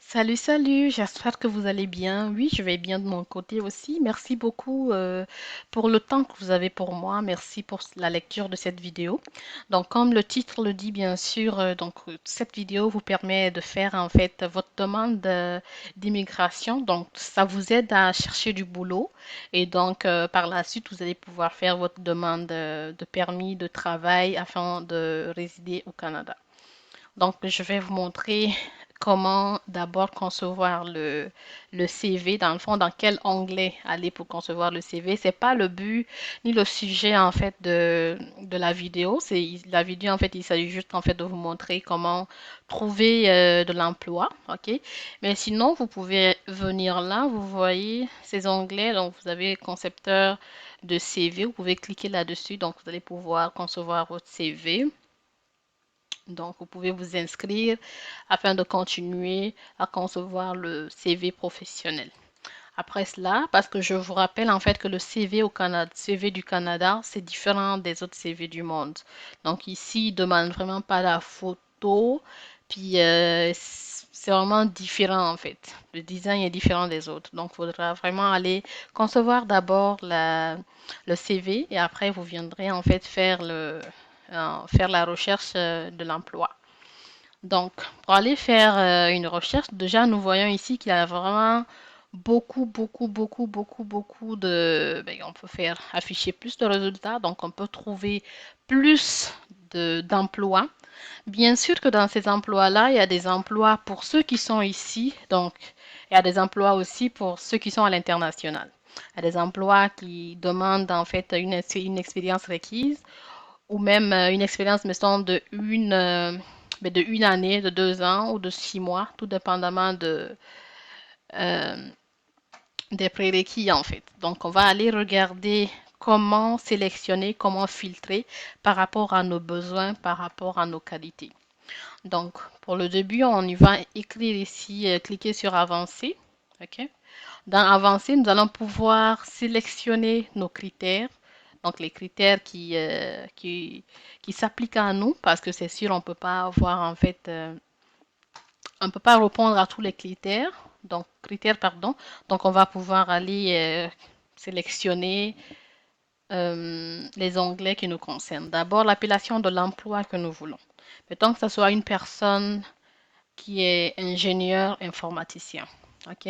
Salut, salut, j'espère que vous allez bien. Oui, je vais bien de mon côté aussi. Merci beaucoup pour le temps que vous avez pour moi. Merci pour la lecture de cette vidéo. Donc, comme le titre le dit, bien sûr, cette vidéo vous permet de faire en fait votre demande d'immigration. Donc, ça vous aide à chercher du boulot et donc par la suite, vous allez pouvoir faire votre demande de permis de travail afin de résider au Canada. Donc, je vais vous montrer comment d'abord concevoir le CV. Dans le fond, dans quel onglet aller pour concevoir le CV. C'est pas le but ni le sujet en fait de la vidéo. La vidéo en fait, il s'agit juste en fait de vous montrer comment trouver de l'emploi. OK? Mais sinon, vous pouvez venir là. Vous voyez ces onglets. Donc, vous avez concepteur de CV. Vous pouvez cliquer là-dessus. Donc, vous allez pouvoir concevoir votre CV. Donc, vous pouvez vous inscrire afin de continuer à concevoir le CV professionnel. Après cela, parce que je vous rappelle en fait que le CV au Canada, CV du Canada, c'est différent des autres CV du monde. Donc ici, il ne demande vraiment pas la photo, puis c'est vraiment différent en fait. Le design est différent des autres. Donc, il faudra vraiment aller concevoir d'abord le CV et après, vous viendrez en fait faire la recherche de l'emploi. Donc, pour aller faire une recherche, déjà, nous voyons ici qu'il y a vraiment beaucoup de... on peut faire afficher plus de résultats, donc on peut trouver plus d'emplois. Bien sûr que dans ces emplois-là, il y a des emplois pour ceux qui sont ici, donc il y a des emplois aussi pour ceux qui sont à l'international. Il y a des emplois qui demandent en fait une expérience requise ou même une expérience, me semble, de une année, de 2 ans ou de 6 mois, tout dépendamment euh, des prérequis en fait. Donc, on va aller regarder comment sélectionner, comment filtrer par rapport à nos besoins, par rapport à nos qualités. Donc, pour le début, on y va écrire ici, cliquer sur Avancer. OK? Dans Avancer, nous allons pouvoir sélectionner nos critères. Donc, les critères qui s'appliquent à nous, parce que c'est sûr, on ne peut pas avoir, en fait, on ne peut pas répondre à tous les critères, pardon. Donc, on va pouvoir aller sélectionner les onglets qui nous concernent. D'abord, l'appellation de l'emploi que nous voulons. Mettons que ce soit une personne qui est ingénieur informaticien. OK?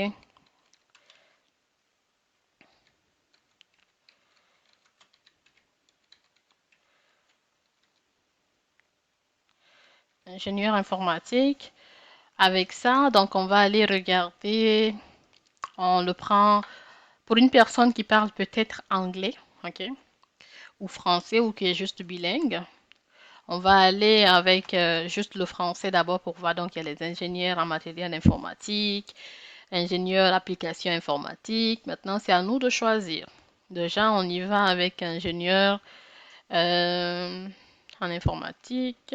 Ingénieur informatique. Avec ça, donc on va aller regarder, on le prend pour une personne qui parle peut-être anglais, ok, ou français ou qui est juste bilingue. On va aller avec juste le français d'abord pour voir. Donc il y a les ingénieurs en matériel informatique, ingénieurs application informatique. Maintenant, c'est à nous de choisir. Déjà, on y va avec ingénieur euh, en informatique,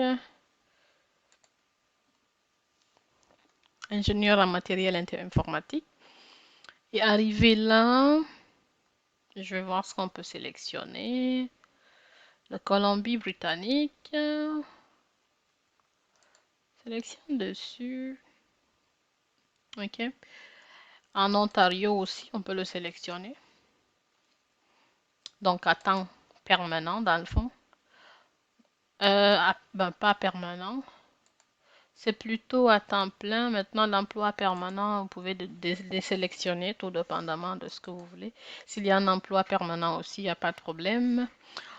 ingénieur en matériel informatique. Et arrivé là, je vais voir ce qu'on peut sélectionner. La Colombie-Britannique. Sélectionne dessus. OK. En Ontario aussi, on peut le sélectionner. Donc, à temps permanent, dans le fond. Pas permanent. C'est plutôt à temps plein. Maintenant, l'emploi permanent, vous pouvez désélectionner tout dépendamment de ce que vous voulez. S'il y a un emploi permanent aussi, il n'y a pas de problème.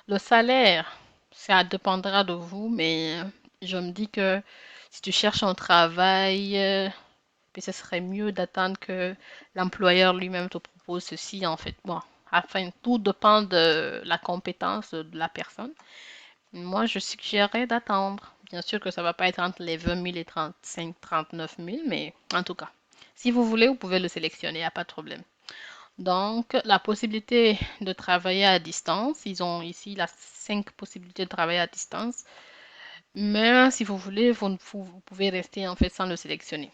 Le salaire, ça dépendra de vous, mais je me dis que si tu cherches un travail, puis ce serait mieux d'attendre que l'employeur lui-même te propose ceci, en fait. Bon, afin, tout dépend de la compétence de la personne. Moi, je suggérerais d'attendre. Bien sûr que ça va pas être entre les 20 000 et 35, 39 000, mais en tout cas, si vous voulez, vous pouvez le sélectionner, il n'y a pas de problème. Donc, la possibilité de travailler à distance, ils ont ici la 5 possibilités de travailler à distance. Mais si vous voulez, vous pouvez rester en fait sans le sélectionner.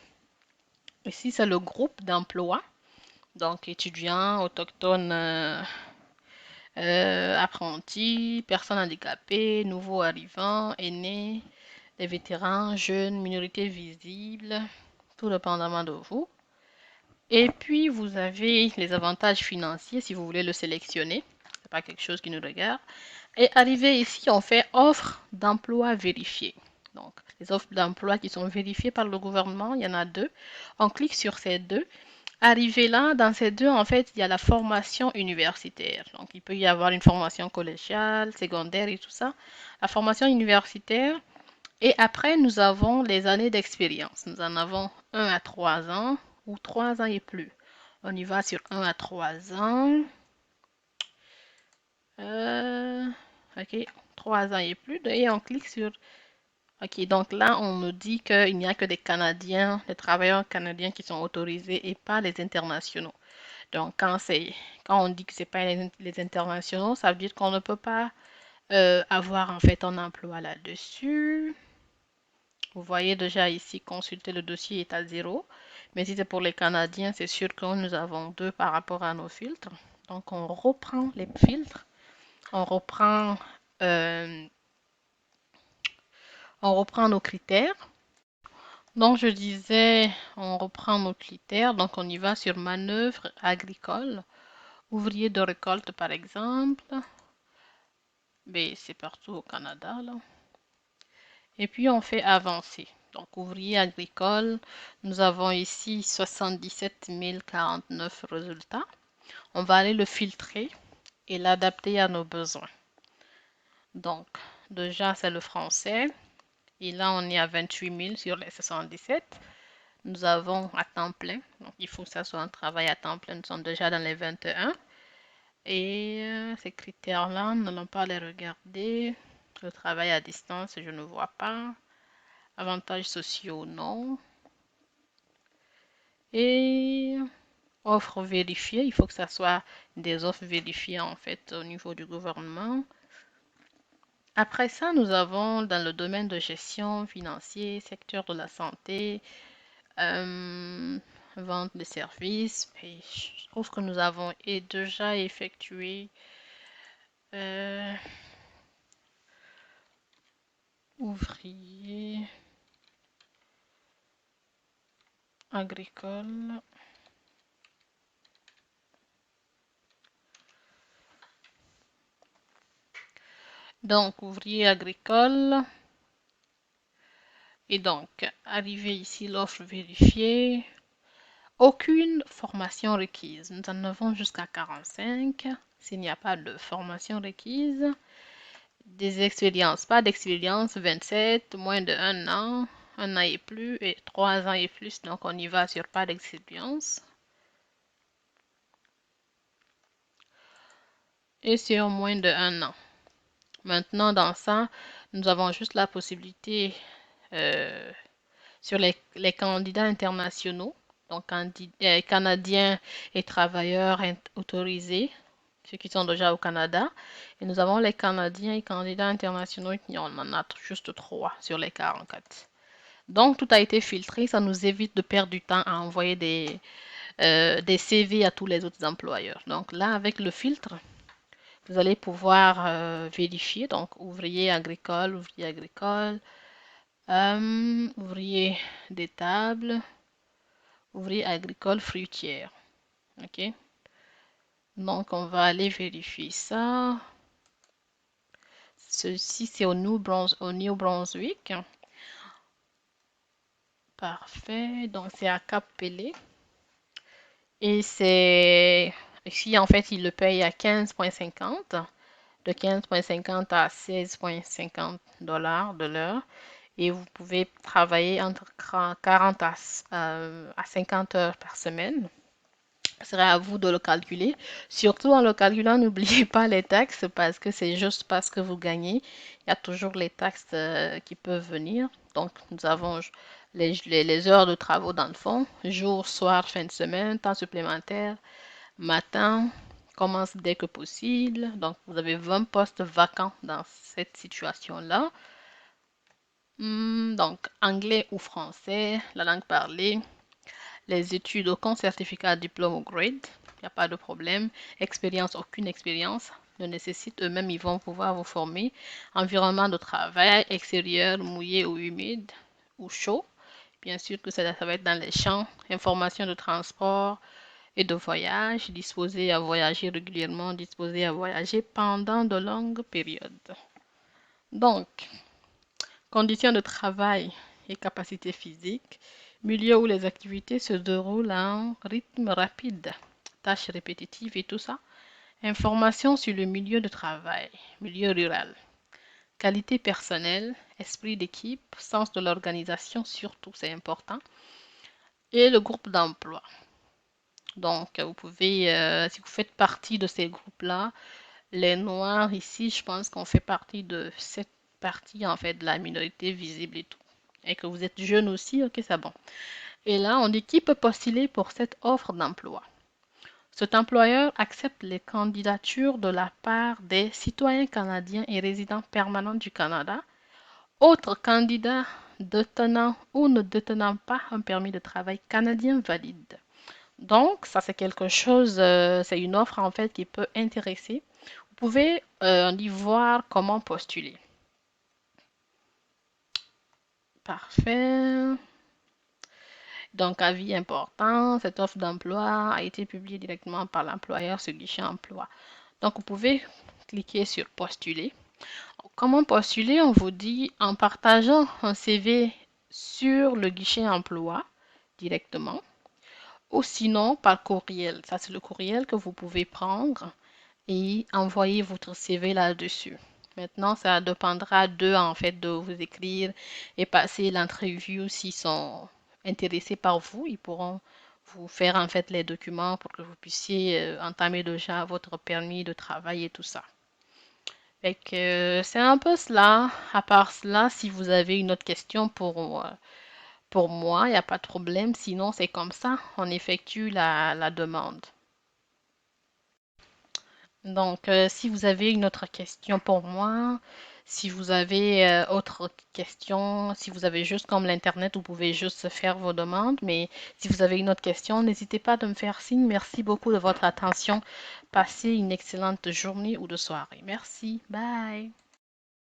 Ici, c'est le groupe d'emploi. Donc, étudiants, autochtones, apprentis, personnes handicapées, nouveaux arrivants, aînés, les vétérans, jeunes, minorités visibles, tout dépendamment de vous. Et puis, vous avez les avantages financiers si vous voulez le sélectionner. C'est pas quelque chose qui nous regarde. Et arrivé ici, on fait offre d'emploi vérifiée. Donc, les offres d'emploi qui sont vérifiées par le gouvernement, il y en a deux. On clique sur ces deux. Arrivé là, dans ces deux, en fait, il y a la formation universitaire. Donc, il peut y avoir une formation collégiale, secondaire et tout ça. La formation universitaire. Et après, nous avons les années d'expérience. Nous en avons 1 à 3 ans ou 3 ans et plus. On y va sur 1 à 3 ans. Euh, ok, 3 ans et plus. Et on clique sur... Ok, donc là, on nous dit qu'il n'y a que des Canadiens, des travailleurs canadiens qui sont autorisés et pas les internationaux. Donc, quand on dit que c'est pas les internationaux, ça veut dire qu'on ne peut pas avoir en fait un emploi là-dessus. Vous voyez déjà ici, consulter le dossier est à 0. Mais si c'est pour les Canadiens, c'est sûr que nous avons 2 par rapport à nos filtres. Donc, on reprend les filtres. On reprend, euh, on reprend nos critères. Donc, je disais, on reprend nos critères. Donc, on y va sur manœuvre agricole, ouvrier de récolte par exemple. Mais c'est partout au Canada, là. Et puis, on fait avancer. Donc, ouvrier agricole, nous avons ici 77 049 résultats. On va aller le filtrer et l'adapter à nos besoins. Donc, déjà, c'est le français. Et là, on est à 28 000 sur les 77. Nous avons à temps plein. Donc, il faut que ça soit un travail à temps plein. Nous sommes déjà dans les 21. Et ces critères-là, nous n'allons pas les regarder. Le travail à distance, je ne vois pas. Avantages sociaux, non. Et offres vérifiées, il faut que ça soit des offres vérifiées en fait au niveau du gouvernement. Après ça, nous avons dans le domaine de gestion financier, secteur de la santé, euh, vente de services. Et je trouve que nous avons déjà effectué euh, ouvrier agricole. Donc, ouvrier agricole. Et donc, arrivé ici, l'offre vérifiée. Aucune formation requise. Nous en avons jusqu'à 45. S'il n'y a pas de formation requise. Des expériences. Pas d'expérience, 27. Moins de 1 an. 1 an et plus. Et 3 ans et plus. Donc, on y va sur pas d'expérience. Et sur moins de 1 an. Maintenant, dans ça, nous avons juste la possibilité euh, sur les candidats internationaux, donc canadiens et travailleurs autorisés, ceux qui sont déjà au Canada. Et nous avons les Canadiens et candidats internationaux, on en a juste 3 sur les 44. Donc, tout a été filtré, ça nous évite de perdre du temps à envoyer des CV à tous les autres employeurs. Donc là, avec le filtre, vous allez pouvoir vérifier, donc ouvrier agricole, ouvrier d'étable, ouvrier agricole fruitière. OK? Donc, on va aller vérifier ça. Ceci, c'est au New Brunswick. Parfait. Donc, c'est à Cap Pelé. Et c'est... Ici, en fait, il le paye à 15,50. De 15,50 à 16,50 $ de l'heure. Et vous pouvez travailler entre 40 à 50 heures par semaine. Ce serait à vous de le calculer. Surtout en le calculant, n'oubliez pas les taxes parce que c'est juste parce que vous gagnez. Il y a toujours les taxes qui peuvent venir. Donc, nous avons les heures de travaux dans le fond, jour, soir, fin de semaine, temps supplémentaire, matin, commence dès que possible. Donc, vous avez 20 postes vacants dans cette situation-là. Donc, anglais ou français, la langue parlée, les études, aucun certificat, diplôme ou grade, il n'y a pas de problème. Expérience, aucune expérience ne nécessite, eux-mêmes, ils vont pouvoir vous former. Environnement de travail, extérieur, mouillé ou humide ou chaud. Bien sûr que ça va être dans les champs, information de transport et de voyage, disposé à voyager régulièrement, disposé à voyager pendant de longues périodes. Donc, conditions de travail et capacité physique, milieu où les activités se déroulent à un rythme rapide, tâches répétitives et tout ça. Information sur le milieu de travail, milieu rural. Qualité personnelle, esprit d'équipe, sens de l'organisation surtout, c'est important. Et le groupe d'emploi. Donc, vous pouvez, si vous faites partie de ces groupes-là, les Noirs ici, je pense qu'on fait partie de cette partie, en fait, de la minorité visible et tout. Et que vous êtes jeune aussi, ok, c'est bon. Et là, on dit qui peut postuler pour cette offre d'emploi. Cet employeur accepte les candidatures de la part des citoyens canadiens et résidents permanents du Canada, autres candidats détenant ou ne détenant pas un permis de travail canadien valide. Donc, ça c'est quelque chose, c'est une offre en fait qui peut intéresser. Vous pouvez y voir comment postuler. Parfait. Donc, avis important, cette offre d'emploi a été publiée directement par l'employeur sur guichet emploi. Donc, vous pouvez cliquer sur postuler. Comment postuler? On vous dit en partageant un CV sur le guichet emploi directement ou sinon par courriel. Ça, c'est le courriel que vous pouvez prendre et envoyer votre CV là-dessus. Maintenant, ça dépendra d'eux en fait de vous écrire et passer l'interview s'ils sont intéressés par vous. Ils pourront vous faire en fait les documents pour que vous puissiez entamer déjà votre permis de travail et tout ça. Fait que c'est un peu cela. À part cela, si vous avez une autre question pour moi, il n'y a pas de problème. Sinon, c'est comme ça, on effectue la demande. Donc, si vous avez une autre question pour moi, si vous avez autre question, si vous avez juste comme l'Internet, vous pouvez juste faire vos demandes. Mais si vous avez une autre question, n'hésitez pas de me faire signe. Merci beaucoup de votre attention. Passez une excellente journée ou de soirée. Merci. Bye.